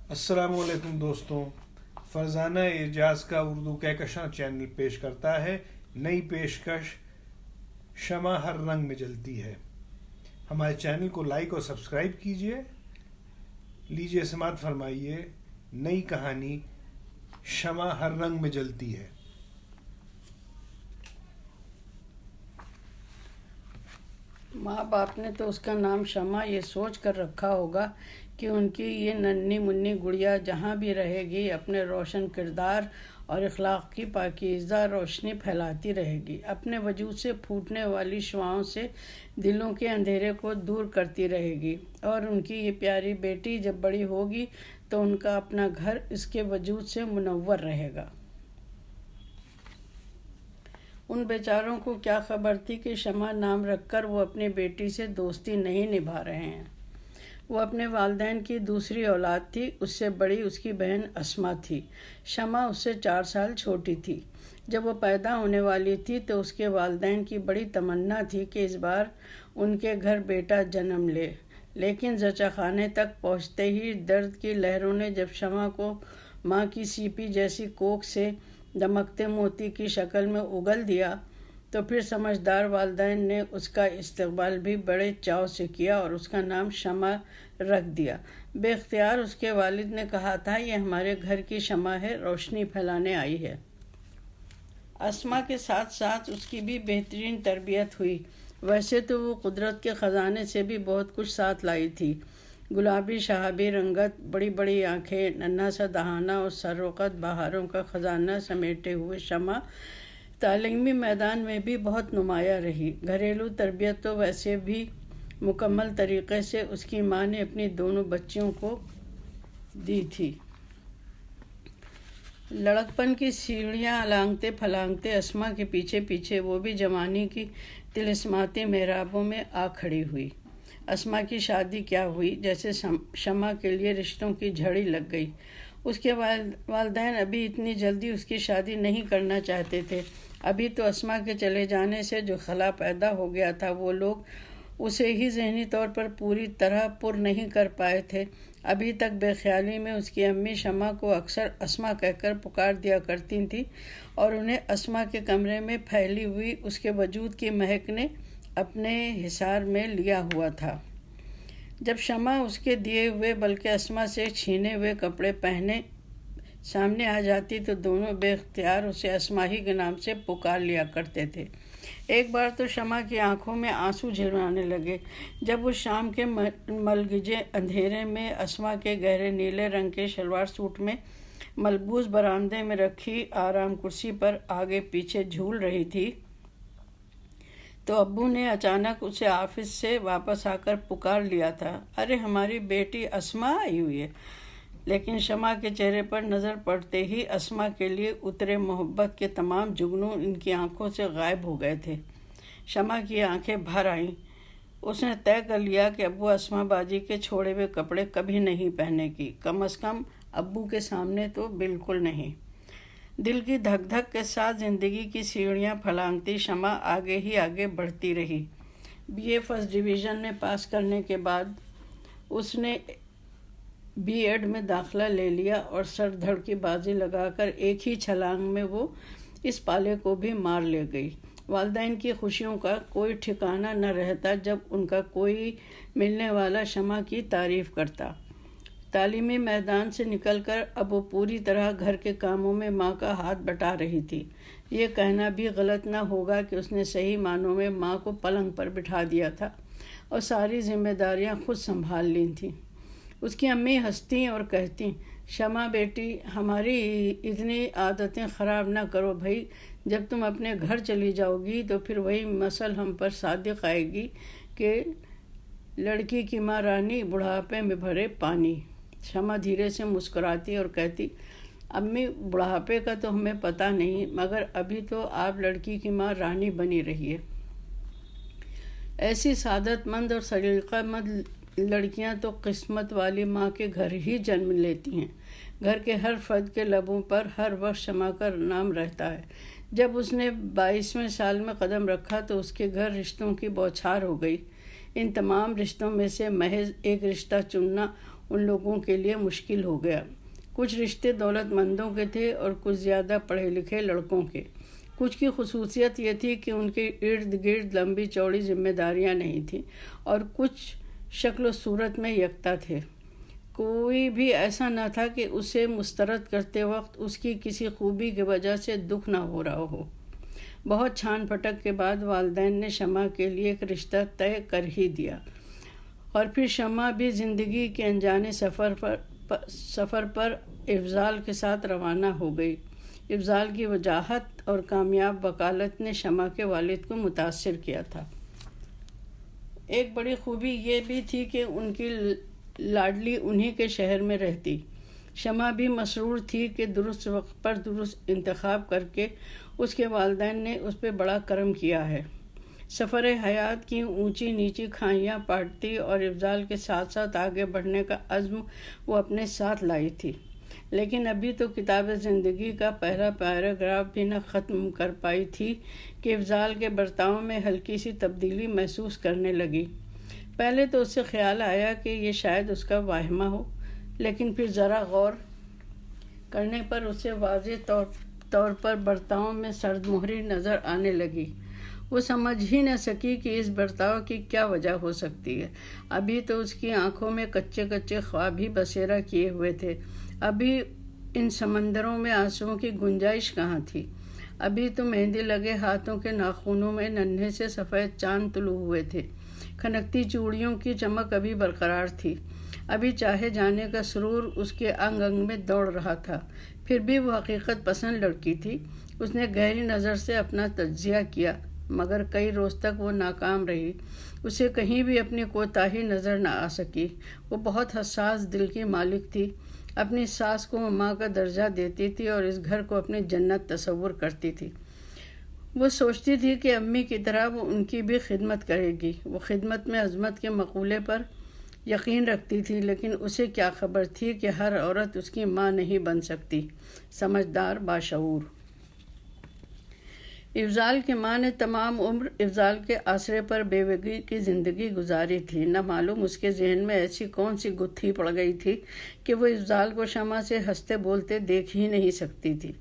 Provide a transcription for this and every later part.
السلام علیکم دوستوں، فرزانہ اعجاز کا اردو کہکشاں چینل پیش کرتا ہے نئی پیشکش شمع ہر رنگ میں جلتی ہے۔ ہمارے چینل کو لائک اور سبسکرائب کیجیے۔ لیجیے سماعت فرمائیے نئی کہانی شمع ہر رنگ میں جلتی ہے۔ ماں باپ نے تو اس کا نام شمع یہ سوچ کر رکھا ہوگا کہ ان کی یہ ننھی منی گڑیا جہاں بھی رہے گی اپنے روشن کردار اور اخلاق کی پاکیزہ روشنی پھیلاتی رہے گی، اپنے وجود سے پھوٹنے والی شعاعوں سے دلوں کے اندھیرے کو دور کرتی رہے گی، اور ان کی یہ پیاری بیٹی جب بڑی ہوگی تو ان کا اپنا گھر اس کے وجود سے منور رہے گا۔ ان بیچاروں کو کیا خبر تھی کہ شمع نام رکھ کر وہ اپنی بیٹی سے دوستی نہیں نبھا رہے ہیں۔ وہ اپنے والدین کی دوسری اولاد تھی، اس سے بڑی اس کی بہن اسما تھی۔ شمع اس سے 4 سال چھوٹی تھی۔ جب وہ پیدا ہونے والی تھی تو اس کے والدین کی بڑی تمنا تھی کہ اس بار ان کے گھر بیٹا جنم لے، لیکن زچہ خانے تک پہنچتے ہی درد کی لہروں نے جب شمع کو ماں کی سیپی جیسی کوکھ سے دمکتے موتی کی شکل میں اگل دیا تو پھر سمجھدار والدین نے اس کا استقبال بھی بڑے چاؤ سے کیا اور اس کا نام شمع رکھ دیا۔ بے اختیار اس کے والد نے کہا تھا، یہ ہمارے گھر کی شمع ہے، روشنی پھیلانے آئی ہے۔ اسما کے ساتھ ساتھ اس کی بھی بہترین تربیت ہوئی۔ ویسے تو وہ قدرت کے خزانے سے بھی بہت کچھ ساتھ لائی تھی۔ گلابی شہابی رنگت، بڑی بڑی آنکھیں، ننھا سا دہانہ اور سروقت بہاروں کا خزانہ سمیٹے ہوئے شمع تعلیمی میدان میں بھی بہت نمایاں رہی۔ گھریلو تربیت تو ویسے بھی مکمل طریقے سے اس کی ماں نے اپنی دونوں بچیوں کو دی تھی۔ لڑکپن کی سیڑھیاں لانگتے پھلانگتے اسما کے پیچھے پیچھے وہ بھی جوانی کی طلسماتی محرابوں میں آ کھڑی ہوئی۔ اسما کی شادی کیا ہوئی، جیسے شمع کے لیے رشتوں کی جھڑی لگ گئی۔ اس کے والدین ابھی اتنی جلدی اس کی شادی نہیں کرنا چاہتے تھے۔ ابھی تو اسما کے چلے جانے سے جو خلا پیدا ہو گیا تھا وہ لوگ اسے ہی ذہنی طور پر پوری طرح پر نہیں کر پائے تھے۔ ابھی تک بے خیالی میں اس کی امی شمع کو اکثر اسما کہہ کر پکار دیا کرتی تھیں، اور انہیں اسما کے کمرے میں پھیلی ہوئی اس کے وجود کی مہک نے اپنے حصار میں لیا ہوا تھا۔ جب شمع اس کے دیے ہوئے بلکہ اسما سے چھینے ہوئے کپڑے پہنے سامنے آ جاتی تو دونوں بے اختیار اسے اسما ہی کے نام سے پکار لیا کرتے تھے۔ ایک بار تو شمع کی آنکھوں میں آنسو جھلوانے لگے جب اس شام کے ملگجے اندھیرے میں اسما کے گہرے نیلے رنگ کے شلوار سوٹ میں ملبوس برآمدے میں رکھی آرام کرسی پر آگے پیچھے جھول رہی تھی تو ابو نے اچانک اسے آفس سے واپس آ کر پکار لیا تھا، ارے ہماری بیٹی اسما آئی ہوئی ہے۔ لیکن شمع کے چہرے پر نظر پڑتے ہی اسما کے لیے اترے محبت کے تمام جگنوں ان کی آنکھوں سے غائب ہو گئے تھے۔ شمع کی آنکھیں بھر آئیں۔ اس نے طے کر لیا کہ ابو اسما باجی کے چھوڑے ہوئے کپڑے کبھی نہیں پہنے گی، کم از کم ابو کے سامنے تو بالکل نہیں۔ دل کی دھک دھک کے ساتھ زندگی کی سیڑھیاں پھلانگتی شمع آگے ہی آگے بڑھتی رہی۔ BA فرسٹ ڈویژن میں پاس کرنے کے بعد اس نے B.Ed میں داخلہ لے لیا اور سر دھڑ کی بازی لگا کر ایک ہی چھلانگ میں وہ اس پالے کو بھی مار لے گئی۔ والدین کی خوشیوں کا کوئی ٹھکانہ نہ رہتا جب ان کا کوئی ملنے والا شمع کی تعریف کرتا۔ تعلیمی میدان سے نکل کر اب وہ پوری طرح گھر کے کاموں میں ماں کا ہاتھ بٹا رہی تھی۔ یہ کہنا بھی غلط نہ ہوگا کہ اس نے صحیح معنوں میں ماں کو پلنگ پر بٹھا دیا تھا اور ساری ذمہ داریاں خود سنبھال لی تھیں۔ اس کی امی ہنستی اور کہتی، شمع بیٹی، ہماری اتنی عادتیں خراب نہ کرو بھائی، جب تم اپنے گھر چلی جاؤ گی تو پھر وہی مثل ہم پر صادق آئے گی کہ لڑکی کی ماں رانی، بڑھاپے میں بھرے پانی۔ شمع دھیرے سے مسکراتی اور کہتی، امی بڑھاپے کا تو ہمیں پتہ نہیں، مگر ابھی تو آپ لڑکی کی ماں رانی بنی رہی ہے۔ ایسی سعادت مند اور سلیقہ مند لڑکیاں تو قسمت والی ماں کے گھر ہی جنم لیتی ہیں۔ گھر کے ہر فرد کے لبوں پر ہر وقت شمع کا نام رہتا ہے۔ جب اس نے 22ویں سال میں قدم رکھا تو اس کے گھر رشتوں کی بوچھار ہو گئی۔ ان تمام رشتوں میں سے محض ایک رشتہ چننا उन लोगों के लिए मुश्किल हो गया। कुछ रिश्ते दौलत मंदों के थे और कुछ ज़्यादा पढ़े लिखे लड़कों के। कुछ की खसूसियत ये थी कि उनके इर्द गिर्द लंबी चौड़ी जिम्मेदारियां नहीं थीं और कुछ शक्ल सूरत में यकता थे। कोई भी ऐसा न था कि उसे मुस्तरद करते वक्त उसकी किसी खूबी की वजह से दुख ना हो रहा हो। बहुत छान फटक के बाद वालिदैन ने शमा के लिए एक रिश्ता तय कर ही दिया और फिर शमा भी ज़िंदगी के अनजाने सफ़र पर इफ़्ज़ाल के साथ रवाना हो गई। इफ़्ज़ाल की वजाहत और कामयाब वकालत ने शमा के वालिद को मुतासिर किया था। एक बड़ी खूबी ये भी थी कि उनकी लाडली उन्हीं के शहर में रहती। शमा भी मसरूर थी कि दुरुस्त वक्त पर दुरुस्त इंतखाब करके उसके वालिदैन ने उस पर बड़ा करम किया है। सफ़र हयात की ऊंची नीची खाइयाँ पाटती और इफ़्ज़ाल के साथ साथ आगे बढ़ने का अज़्म वो अपने साथ लाई थी। लेकिन अभी तो किताब ज़िंदगी का पहला पैराग्राफ भी न ख़त्म कर पाई थी कि इफ़्ज़ाल के बर्ताव में हल्की सी तब्दीली महसूस करने लगी। पहले तो उससे ख्याल आया कि ये शायद उसका वाहिमा हो, लेकिन फिर ज़रा गौर करने पर उसे वाज़ेह तौर पर बर्ताव में सर्दमोहरी नज़र आने लगी। वो समझ ही न सकी कि इस बर्ताव की क्या वजह हो सकती है। अभी तो उसकी आंखों में कच्चे कच्चे ख्वाब ही बसेरा किए हुए थे। अभी इन समंदरों में आंसुओं की गुंजाइश कहाँ थी। अभी तो मेहंदी लगे हाथों के नाखूनों में नन्हे से सफ़ेद चांद तुलू हुए थे। खनकती चूड़ियों की चमक अभी बरकरार थी। अभी चाहे जाने का सुरूर उसके अंग अंग में दौड़ रहा था। फिर भी वो हकीकत पसंद लड़की थी। उसने गहरी नज़र से अपना तज्जिया किया, मगर कई रोज़ तक वो नाकाम रही। उसे कहीं भी अपनी कोताही नज़र न आ सकी। वो बहुत हसास दिल की मालिक थी। अपनी सास को माँ का दर्जा देती थी और इस घर को अपनी जन्नत तस्वुर करती थी। वो सोचती थी कि अम्मी की तरह वो उनकी भी खिदमत करेगी। वो खिदमत में अज़मत के मक़ूले पर यकीन रखती थी, लेकिन उसे क्या खबर थी कि हर औरत उसकी माँ नहीं बन सकती। समझदार, बाशऊर इफ़्ज़ाल की माँ ने तमाम उम्र इफ़्ज़ाल के आसरे पर बेवगी की ज़िंदगी गुजारी थी। न मालूम उसके जहन में ऐसी कौन सी गुत्थी पड़ गई थी कि वो इफ़्ज़ाल को शमा से हंसते बोलते देख ही नहीं सकती थी।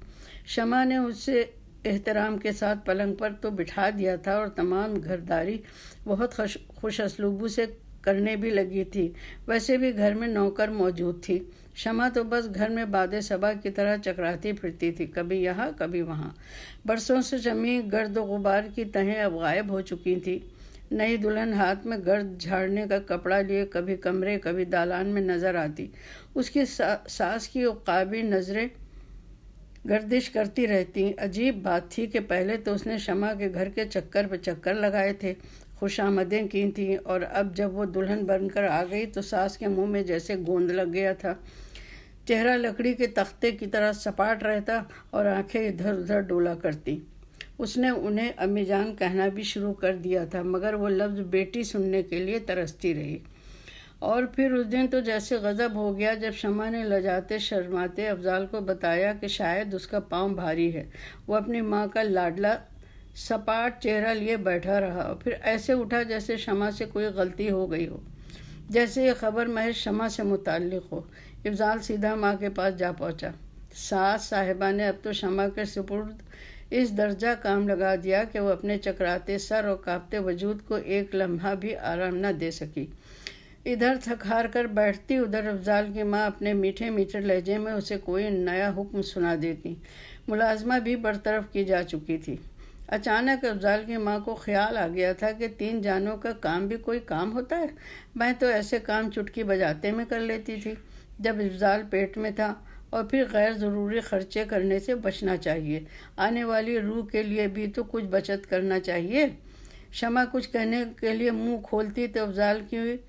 शमा ने उसे एहतराम के साथ पलंग पर तो बिठा दिया था और तमाम घरदारी बहुत खुश असलूबी से करने भी लगी थी। वैसे भी घर में नौकर मौजूद थी। शमा तो बस घर में बादे सबा की तरह चकराती फिरती थी, कभी यहाँ कभी वहाँ। बरसों से जमी गर्द गुबार की तहें अब गायब हो चुकी थी। नई दुल्हन हाथ में गर्द झाड़ने का कपड़ा लिए कभी कमरे कभी दालान में नज़र आती। उसकी सास की उकाबी नज़रें गर्दिश करती रहती। अजीब बात थी कि पहले तो उसने शमा के घर के चक्कर पे चक्कर लगाए थे, खुशामदें की थीं, और अब जब वो दुल्हन बनकर आ गई तो सास के मुंह में जैसे गोंद लग गया था। चेहरा लकड़ी के तख्ते की तरह सपाट रहता और आंखें इधर उधर डोला करती। उसने उन्हें अम्मीजान कहना भी शुरू कर दिया था, मगर वो लफ्ज़ बेटी सुनने के लिए तरसती रही। और फिर उस दिन तो जैसे गज़ब हो गया जब शमा ने लजाते शर्माते अफ़ज़ाल को बताया कि शायद उसका पाँव भारी है। वो अपनी माँ का लाडला सपाट चेहरा लिए बैठा रहा और फिर ऐसे उठा जैसे शमा से कोई गलती हो गई हो, जैसे ये खबर महज शमा से मुताल्लिक़ हो। इफ़्ज़ाल सीधा माँ के पास जा पहुँचा। सास साहिबा ने अब तो शमा के सुपुर्द इस दर्जा काम लगा दिया कि वो अपने चकराते सर और कांपते वजूद को एक लम्हा भी आराम न दे सकी। इधर थक हार कर बैठती, उधर अफ़ज़ाल की माँ अपने मीठे मीठे लहजे में उसे कोई नया हुक्म सुना देती। मुलाजमा भी बरतरफ की जा चुकी थी। अचानक अफ़ज़ाल की माँ को ख्याल आ गया था कि 3 जानों का काम भी कोई काम होता है। मैं तो ऐसे काम चुटकी बजाते में कर लेती थी जब इफ़्ज़ाल पेट में था। और फिर गैर ज़रूरी खर्चे करने से बचना चाहिए। आने वाली रूह के लिए भी तो कुछ बचत करना चाहिए। शमा कुछ कहने के लिए मुंह खोलती तो अफ़ज़ाल की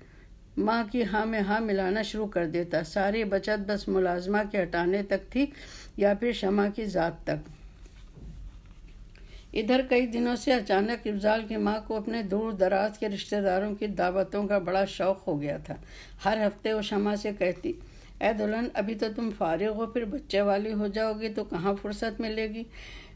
माँ की हाँ में हाँ मिलाना शुरू कर देता। सारी बचत बस मुलाजमा के हटाने तक थी या फिर शमा की ज़ात तक। इधर कई दिनों से अचानक इफ़्ज़ाल की माँ को अपने दूर दराज के रिश्तेदारों की दावतों का बड़ा शौक़ हो गया था। हर हफ्ते वो शमा से कहती, ऐ दुल्हन, अभी तो तुम फारिग हो, फिर बच्चे वाली हो जाओगी तो कहाँ फुर्सत मिलेगी।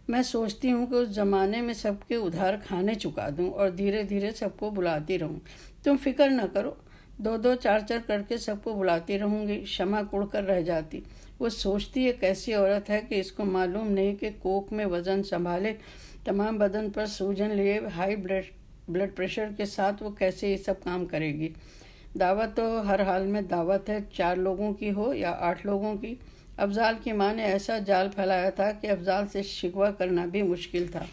मैं सोचती हूँ कि उस ज़माने में सबके उधार खाने चुका दूँ और धीरे धीरे सबको बुलाती रहूँ। तुम फिक्र न करो, दो चार चार करके सबको बुलाती रहूंगी। शमा कुड़ कर रह जाती। वो सोचती ये कैसी औरत है कि इसको मालूम नहीं कि कोक में वजन संभाले, तमाम बदन पर सूजन लिए, हाई ब्लड प्रेशर के साथ वो कैसे ये सब काम करेगी। दावत तो हर हाल में दावत है, 4 लोगों की हो या 8 लोगों की। अफजाल की माँ ने ऐसा जाल फैलाया था कि अफजाल से शिकवा करना भी मुश्किल था।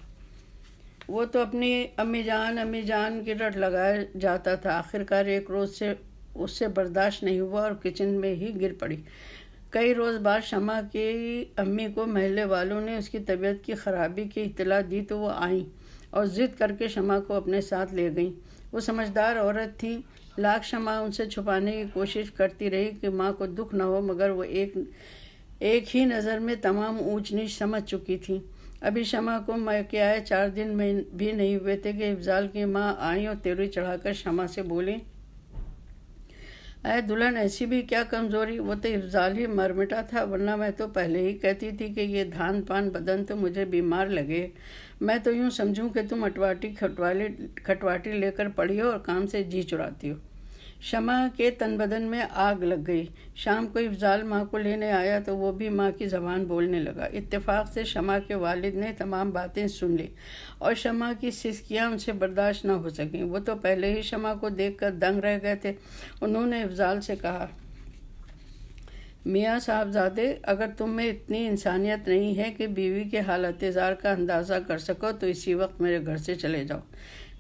वो तो अपनी अम्मी जान की रट लगाया जाता था। आखिरकार एक रोज़ से उससे बर्दाश्त नहीं हुआ और किचन में ही गिर पड़ी। कई रोज़ बाद शमा की अम्मी को महल्ले वालों ने उसकी तबीयत की खराबी की इत्तला दी तो वो आईं और ज़िद करके शमा को अपने साथ ले गईं। वो समझदार औरत थी। लाख शमा उनसे छुपाने की कोशिश करती रही कि माँ को दुख न हो, मगर वो एक ही नज़र में तमाम ऊंच नीच समझ चुकी थी। अभी शमा को मैके आए 4 दिन में भी नहीं हुए थे कि अफजाल की माँ आई और तेरुई चढ़ाकर शमा से बोली, अरे दुल्हन, ऐसी भी क्या कमज़ोरी। वो तो अफजाल ही मरमिटा था, वरना मैं तो पहले ही कहती थी कि ये धान पान बदन तो मुझे बीमार लगे। मैं तो यूँ समझूं कि तुम खटवाटी लेकर पड़ी हो और काम से जी चुराती हो। शमा के तन बदन में आग लग गई। शाम को अफजाल माँ को लेने आया तो वो भी माँ की ज़बान बोलने लगा। इत्तेफाक से शमा के वालिद ने तमाम बातें सुन ली और शमा की सिसकियाँ उनसे बर्दाश्त न हो सकीं। वो तो पहले ही शमा को देखकर दंग रह गए थे। उन्होंने अफजाल से कहा, मियाँ साहबजादे, अगर तुम में इतनी इंसानियत नहीं है कि बीवी के हालत ज़ार का अंदाज़ा कर सको तो इसी वक्त मेरे घर से चले जाओ।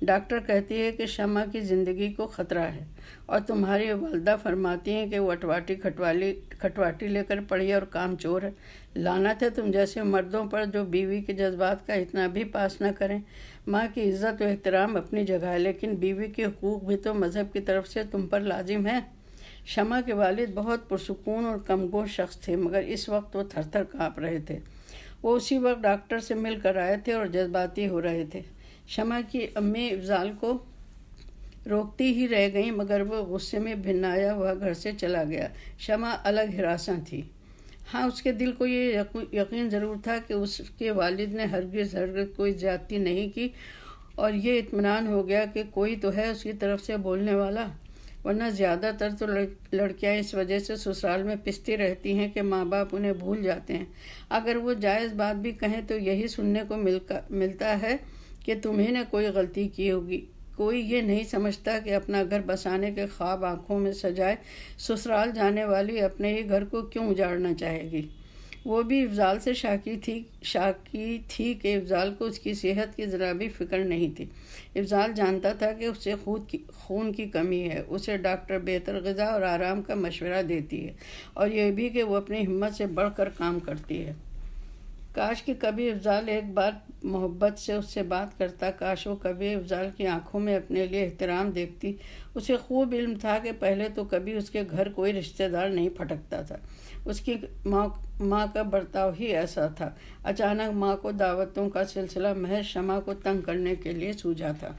डॉक्टर कहती है कि शमा की ज़िंदगी को ख़तरा है और तुम्हारी वालदा फरमाती हैं कि वो खटवाटी लेकर पड़ी और काम चोर है। लानत है तुम जैसे मर्दों पर जो बीवी के जज्बात का इतना भी पास न करें। माँ की इज़्ज़त व एहतराम अपनी जगह है, लेकिन बीवी के हुकूक भी तो मज़हब की तरफ से तुम पर लाजिम है। शमा के वालिद बहुत पुरसुकून और कमगोश शख्स थे, मगर इस वक्त वो थर-थर काँप रहे थे। वो उसी वक्त डॉक्टर से मिल कर आए थे और जज्बाती हो रहे थे। शमा की अम्मी अफजाल को रोकती ही रह गई, मगर वो गुस्से में भिन्नाया हुआ घर से चला गया। शमा अलग हिरासा थी। हाँ, उसके दिल को ये यकीन ज़रूर था कि उसके वालिद ने हरगिज़ कोई ज़्यादती नहीं की, और ये इत्मीनान हो गया कि कोई तो है उसकी तरफ से बोलने वाला, वरना ज़्यादातर तो लड़कियां इस वजह से ससुराल में पिसती रहती हैं कि माँ बाप उन्हें भूल जाते हैं। अगर वो जायज़ बात भी कहें तो यही सुनने को मिलता है कि तुम्ही ने कोई गलती की होगी। कोई ये नहीं समझता कि अपना घर बसाने के ख्वाब आंखों में सजाए ससुराल जाने वाली अपने ही घर को क्यों उजाड़ना चाहेगी। वो भी अफजाल से शाकी थी कि अफजाल को उसकी सेहत की ज़रा भी फ़िक्र नहीं थी। अफजाल जानता था कि उससे खून की कमी है। उसे डॉक्टर बेहतर ग़िज़ा और आराम का मशवरा देती है, और यह भी कि वो अपनी हिम्मत से बढ़कर काम करती है। काश कि कभी अफजाल एक बार मोहब्बत से उससे बात करता। काश वो कभी अफजाल की आंखों में अपने लिए एहतराम देखती। उसे खूब इल्म था कि पहले तो कभी उसके घर कोई रिश्तेदार नहीं फटकता था। उसकी माँ का बर्ताव ही ऐसा था। अचानक माँ को दावतों का सिलसिला महज शमा को तंग करने के लिए सूझा था।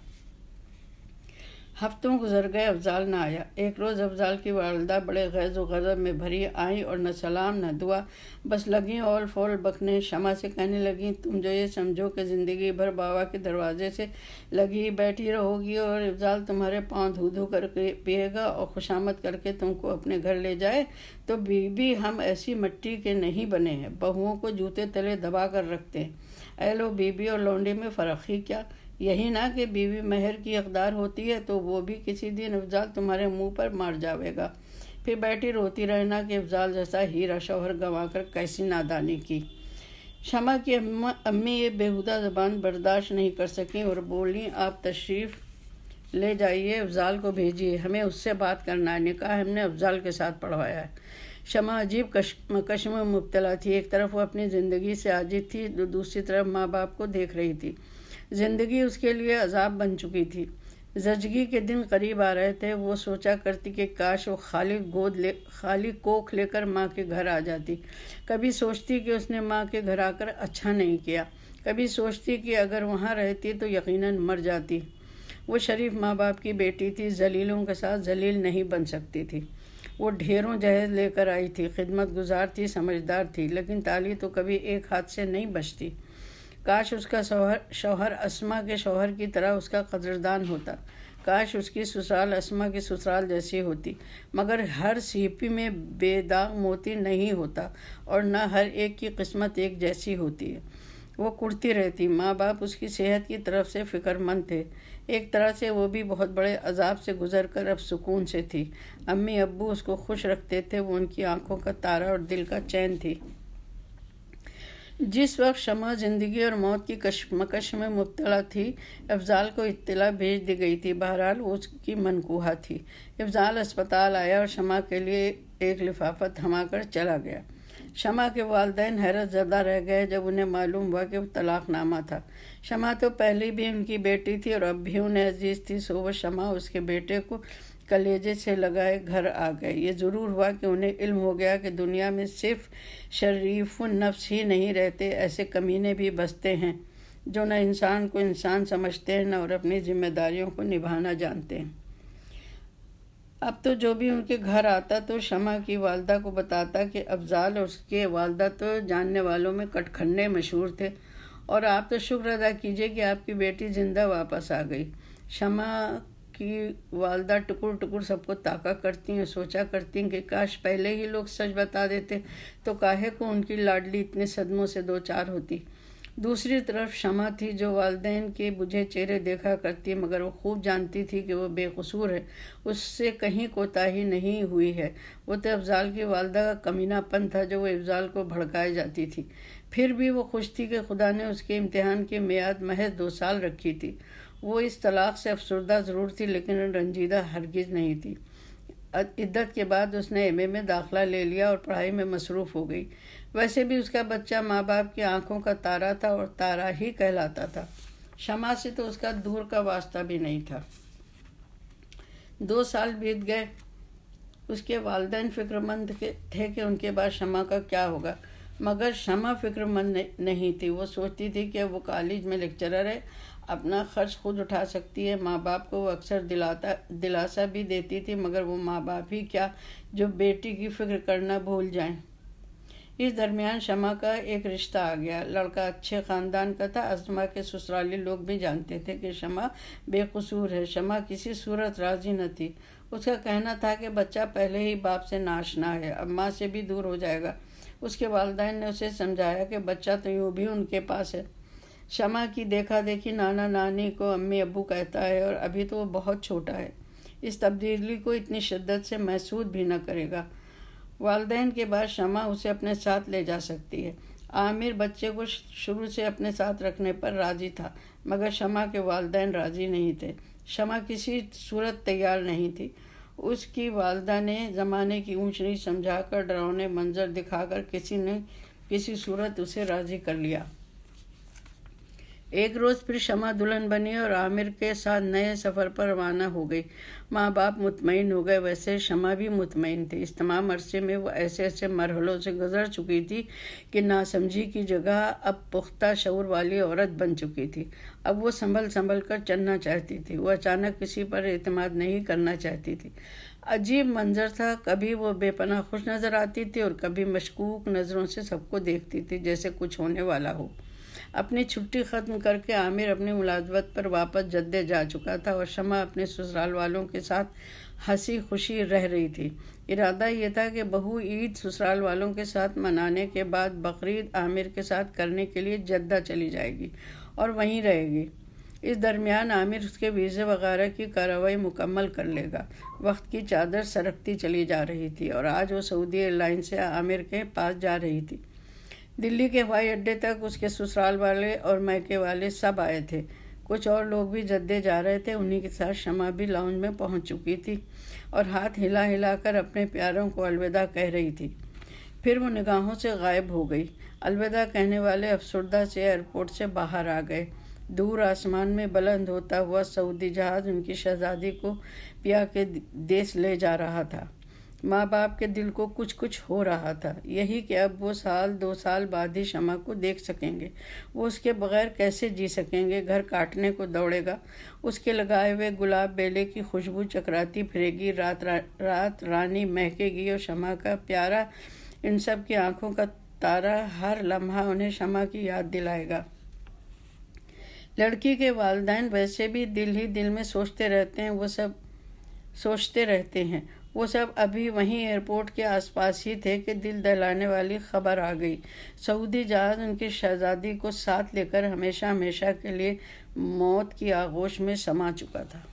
हफ्तों गुजर गए, अफजाल न आया। एक रोज़ अफजाल की वालदा बड़े गैज़ व गज़ब में भरी आई और न सलाम न दुआ, बस लगी ऑल फोल बकने। शमा से कहने लगी, तुम जो ये समझो कि ज़िंदगी भर बाबा के दरवाजे से लगी बैठी रहोगी और अफजाल तुम्हारे पाँव धो धो करके पिएगा और खुशामद करके तुमको अपने घर ले जाए, तो बीबी हम ऐसी मिट्टी के नहीं बने हैं, बहुओं को जूते तले दबा कर रखते हैं। ऐ लो, बीबी और लौंडी में फ़र्क ही क्या। यही ना कि बीवी महर की हकदार होती है तो वो भी किसी दिन अफजाल तुम्हारे मुंह पर मार जाएगा। फिर बैठी रोती रहना कि अफजाल जैसा हीरा शौहर गंवाकर कैसी नादानी की। शमा की अम्मी ये बेहुदा ज़बान बर्दाश्त नहीं कर सकी और बोली, आप तशरीफ़ ले जाइए, अफजाल को भेजिए, हमें उससे बात करना है। निकाह हमने अफजाल के साथ पढ़वाया है। शमा अजीब कश्म में मुब्तला थी। एक तरफ वो अपनी ज़िंदगी से आजिज़ थी, दूसरी तरफ माँ बाप को देख रही थी। ज़िंदगी उसके लिए अजाब बन चुकी थी। ज़चगी के दिन करीब आ रहे थे। वो सोचा करती कि काश वो खाली कोख लेकर माँ के घर आ जाती। कभी सोचती कि उसने माँ के घर आकर अच्छा नहीं किया, कभी सोचती कि अगर वहाँ रहती तो यकीनन मर जाती। वो शरीफ माँ बाप की बेटी थी, जलीलों के साथ जलील नहीं बन सकती थी। वो ढेरों जहेज लेकर आई थी, खिदमत गुजार थी, समझदार थी, लेकिन ताली तो कभी एक हाथ से नहीं बचती। काश उसका शौहर अस्मा के शौहर की तरह उसका कदरदान होता। کاش اس کی سسرال اسما کی سسرال جیسی ہوتی، مگر ہر سیپی میں بے داغ موتی نہیں ہوتا اور نہ ہر ایک کی قسمت ایک جیسی ہوتی ہے۔ وہ کڑتی رہتی۔ ماں باپ اس کی صحت کی طرف سے فکر مند تھے۔ ایک طرح سے وہ بھی بہت بڑے عذاب سے گزر کر اب سکون سے تھی۔ امی ابو اس کو خوش رکھتے تھے، وہ ان کی آنکھوں کا تارا اور دل کا چین تھی۔ جس وقت شمع زندگی اور موت کی کشمکش میں مبتلا تھی، افضال کو اطلاع بھیج دی گئی تھی۔ بہرحال وہ اس کی منقوہ تھی۔ افضال اسپتال آیا اور شمع کے لیے ایک لفافہ تھما کر چلا گیا۔ شمع کے والدین حیرت زدہ رہ گئے جب انہیں معلوم ہوا کہ وہ طلاق نامہ تھا۔ شمع تو پہلے بھی ان کی بیٹی تھی اور اب بھی انہیں عزیز تھی، سو وہ شمع اس کے بیٹے کو کلیجے سے لگائے گھر آ گئے۔ یہ ضرور ہوا کہ انہیں علم ہو گیا کہ دنیا میں صرف شریف النفس ہی نہیں رہتے، ایسے کمینے بھی بستے ہیں جو نہ انسان کو انسان سمجھتے ہیں، نہ اور اپنی ذمہ داریوں کو نبھانا جانتے ہیں۔ اب تو جو بھی ان کے گھر آتا تو شمع کی والدہ کو بتاتا کہ افضال اور اس کے والدہ تو جاننے والوں میں کٹکھنے مشہور تھے، اور آپ تو شکر ادا کیجئے کہ آپ کی بیٹی زندہ واپس آ گئی۔ شمع کی والدہ ٹکر ٹکر سب کو تاکا کرتی ہیں، سوچا کرتی ہیں کہ کاش پہلے ہی لوگ سچ بتا دیتے تو کاہے کو ان کی لاڈلی اتنے صدموں سے دو چار ہوتی۔ دوسری طرف شمع تھی جو والدین کے بجھے چہرے دیکھا کرتی، مگر وہ خوب جانتی تھی کہ وہ بے قصور ہے، اس سے کہیں کوتاہی نہیں ہوئی ہے۔ وہ تو افضال کی والدہ کا کمینہ پن تھا جو وہ افضال کو بھڑکائے جاتی تھی۔ پھر بھی وہ خوش تھی کہ خدا نے اس کے امتحان کی میعاد محض 2 سال رکھی تھی۔ وہ اس طلاق سے افسردہ ضرور تھی لیکن رنجیدہ ہرگز نہیں تھی۔ عدت کے بعد اس نے ایم اے میں داخلہ لے لیا اور پڑھائی میں مصروف ہو گئی۔ ویسے بھی اس کا بچہ ماں باپ کی آنکھوں کا تارا تھا اور تارا ہی کہلاتا تھا۔ شمع سے تو اس کا دور کا واسطہ بھی نہیں تھا۔ 2 سال بیت گئے۔ اس کے والدین فکر مند تھے کہ ان کے بعد شمع کا کیا ہوگا، مگر شمع فکر مند نہیں تھی۔ وہ سوچتی تھی کہ وہ کالج میں لیکچرر ہے، اپنا خرچ خود اٹھا سکتی ہے۔ ماں باپ کو وہ اکثر دلاسا بھی دیتی تھی، مگر وہ ماں باپ ہی کیا جو بیٹی کی فکر کرنا بھول جائیں۔ اس درمیان شمع کا ایک رشتہ آ گیا۔ لڑکا اچھے خاندان کا تھا۔ اسما کے سسرالی لوگ بھی جانتے تھے کہ شمع بے قصور ہے۔ شمع کسی صورت راضی نہ تھی۔ اس کا کہنا تھا کہ بچہ پہلے ہی باپ سے ناشنا ہے، اب ماں سے بھی دور ہو جائے گا۔ اس کے والدین نے اسے سمجھایا کہ بچہ تو یوں بھی ان کے پاس ہے۔ شمع کی دیکھا دیکھی نانا نانی کو امی ابو کہتا ہے اور ابھی تو وہ بہت چھوٹا ہے، اس تبدیلی کو اتنی شدت سے محسوس بھی نہ کرے گا۔ والدین کے بعد شمع اسے اپنے ساتھ لے جا سکتی ہے۔ عامر بچے کو شروع سے اپنے ساتھ رکھنے پر راضی تھا، مگر شمع کے والدین راضی نہیں تھے۔ شمع کسی صورت تیار نہیں تھی۔ اس کی والدہ نے زمانے کی اونچ نیچ سمجھا کر، ڈراؤنے منظر دکھا کر کسی صورت اسے راضی کر لیا۔ ایک روز پھر شمع دلہن بنی اور عامر کے ساتھ نئے سفر پر روانہ ہو گئی۔ ماں باپ مطمئن ہو گئے، ویسے شمع بھی مطمئن تھی۔ اس تمام عرصے میں وہ ایسے مرحلوں سے گزر چکی تھی کہ ناسمجھی کی جگہ اب پختہ شعور والی عورت بن چکی تھی۔ اب وہ سنبھل کر چلنا چاہتی تھی۔ وہ اچانک کسی پر اعتماد نہیں کرنا چاہتی تھی۔ عجیب منظر تھا، کبھی وہ بے پناہ خوش نظر آتی تھی اور کبھی مشکوک نظروں سے سب کو دیکھتی تھی جیسے کچھ ہونے والا ہو۔ اپنی چھٹی ختم کر کے عامر اپنی ملازمت پر واپس جدے جا چکا تھا اور شمع اپنے سسرال والوں کے ساتھ ہنسی خوشی رہ رہی تھی۔ ارادہ یہ تھا کہ بہو عید سسرال والوں کے ساتھ منانے کے بعد بقرعید عامر کے ساتھ کرنے کے لیے جدہ چلی جائے گی اور وہیں رہے گی۔ اس درمیان عامر اس کے ویزے وغیرہ کی کارروائی مکمل کر لے گا۔ وقت کی چادر سرکتی چلی جا رہی تھی اور آج وہ سعودی ایئر لائن سے عامر کے پاس جا رہی تھی۔ دلی کے ہوائی اڈے تک اس کے سسرال والے اور میکے والے سب آئے تھے۔ کچھ اور لوگ بھی جدے جا رہے تھے۔ انہی کے ساتھ شمع بھی لاؤنج میں پہنچ چکی تھی اور ہاتھ ہلا کر اپنے پیاروں کو الوداع کہہ رہی تھی۔ پھر وہ نگاہوں سے غائب ہو گئی۔ الوداع کہنے والے افسردہ سے ایئرپورٹ سے باہر آ گئے۔ دور آسمان میں بلند ہوتا ہوا سعودی جہاز ان کی شہزادی کو پیا کے دیس لے جا رہا تھا۔ ماں باپ کے دل کو کچھ ہو رہا تھا، یہی کہ اب وہ 2 سال بعد ہی شمع کو دیکھ سکیں گے۔ وہ اس کے بغیر کیسے جی سکیں گے؟ گھر کاٹنے کو دوڑے گا، اس کے لگائے ہوئے گلاب بیلے کی خوشبو چکراتی پھرے گی، رات رانی مہکے گی اور شمع کا پیارا ان سب کی آنکھوں کا تارا ہر لمحہ انہیں شمع کی یاد دلائے گا۔ लड़की के वालिदैन वैसे भी दिल ही दिल में सोचते रहते हैं, वो सब अभी वहीं एयरपोर्ट के आसपास ही थे कि दिल दहलाने वाली खबर आ गई। सऊदी जहाज़ उनकी शहजादी को साथ लेकर हमेशा हमेशा के लिए मौत की आगोश में समा चुका था।